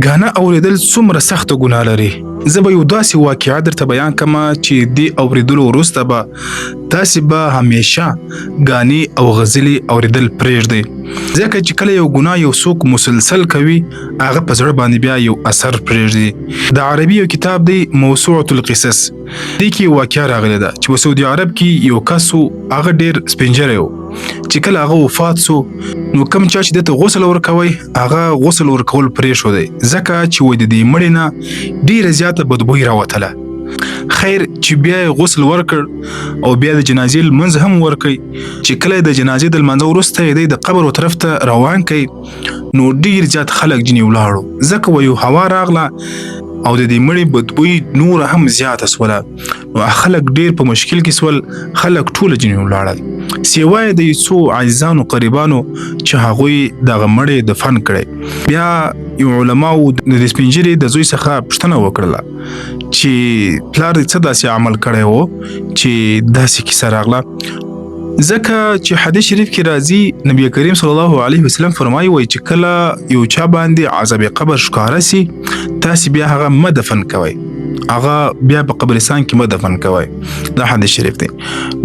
غانا اوریدل څومره سخت ګناه لري. زه به یو داسې واقعه درته بیان کړم چې دې اوریدلو وروسته به تاسې به همیشه غانې او غزلې اوریدل پرېږدئ، ځکه چې کله یو ګناه یو څوک مسلسل کوي هغه په زړه باندې بیا یو اثر پرېږدي. د عربي یو کتاب دی موسوعة القصص، دې کې یو واقعه راغلې ده چې په سعودي عرب کې یو کس و، هغه ډېر سپین و چې کله هغه وفات سو نو کوم چا چې دته غسل ورکوي هغه غسل ورکول پرېښودی، ځکه چې وایي د دې مړي نه ډېره زیاته بدبوی راوتله. خیر چې بیا یې غسل ورکړ او بیا د جنازې لمونځ هم ورکړ، چې کله د جنازې د لمانځه وروسته یې د قبر و طرف ته روان کړ نو ډېر زیات خلک ځینې ولاړو، ځکه وایي هوا راغله او د دې مړي بدبوی نور هم زیاته سوله، نو خلک ډېر په مشکل کې سول، خلک ټوله ځینې ولاړل، سیوای د څو عزیزانو قریبانو چې هغوی دغه مړی دفن کړی. بیا یو علماو د دې سپین ږیري د زوی څخه پوښتنه وکړله چې پلار دې څه داسې عمل کړی و چې داسې کیسه راغله، ځکه چې حدیث شریف کې راځي نبی کریم صلی الله علیه وسلم فرمایي وایي چې کله یو چا باندې عذاب قبر ښکاره سي تاسې بیا هغه مه دفن کوئ، هغه بیا په قبرستان کې مه دفن کوئ، دا حدیث شریف دی.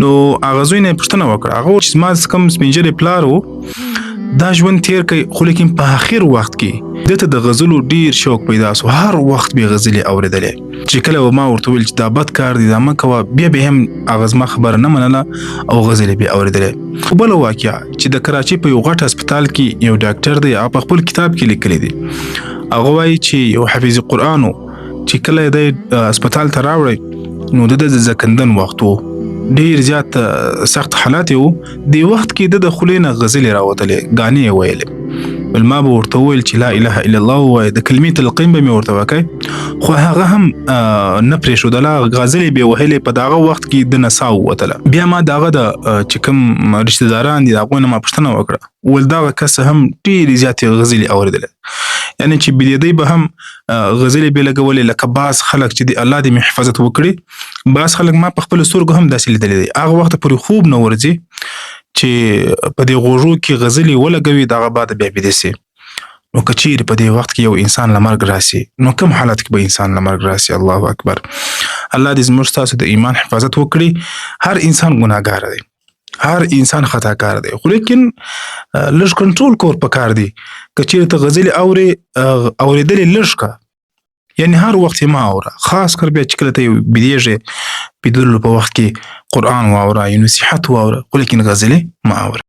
نو هغه زوی نه یې پوښتنه وکړه، هغه وویل چې زما کوم سپین ږیری پلار و دا ژوند تیر کوي، خو لیکن په اخر وخت کې دته د غزلو ډیر شوق پیدا سو، هر وخت به غزلې اورېدلې، چې کله ما ورته ویل چې دا بد کار دی دا مه کوه بیا به هم هغه زما خبره نه منله او غزلې به اورېدلې. بله واقعه چې د کراچۍ په یو غټ هسپتال کې یو ډاکټر دی، هغه په خپل کتاب کې لیکلی دی، هغه وایي چې یو حفیظ قرآن و چې کله یې دی هسپتال ته راوړی نو د زکندن وخت و، ډیر زیات سخت حالات و، دی وخت کې د خولې نه غزلې راوتلې، غانې یې ویلې، بل ما به ورته وویل چې لا اله الا الله ووایه، د کلمې تلقین به مې ورته وکړی، خو هغه هم نه پرېښودله، غزلې به یې وهلې، په دغه وخت کې د نه ساه ووتله. بیا ما د هغه د چې کوم رشته داران دي د هغوی نه ما پوښتنه وکړه، ویل دغه کس هم ډېرې زیاتې غزلې اورېدلې، یعنې چې بېدېدی به هم غزلې به لګولې، لکه بعض خلک چې د الله دې مې حفاظت وکړي، بعض خلک ما په خپلو سترګو هم داسې لیدلی دی، هغه وخته پورې خوب نه ورځي چې په دې غوږو کې غزلې ولګوي، دغه بعد بیا بیده سي. نو که چیرې په دې وخت کې یو انسان له مرګ راسي نو کوم حالت کې به انسان له مرګ راسي؟ الله اکبر. الله دې زموږ ستاسو د ایمان حفاظت وکړي. هر انسان ګناهګار دی، هر انسان خطاکار دی، خو لیکن لږ کنټرول کول پکار دی. که چیرې ته غزلې اورېدلې لږ که، یعنی هر وخت یې مه اوره، خاص کر بیا چې کله ته بیدېږې بیدلو په وخت کې قرآن واوره یا نصیحت واوره، خو لیکن غزلې مه اوره.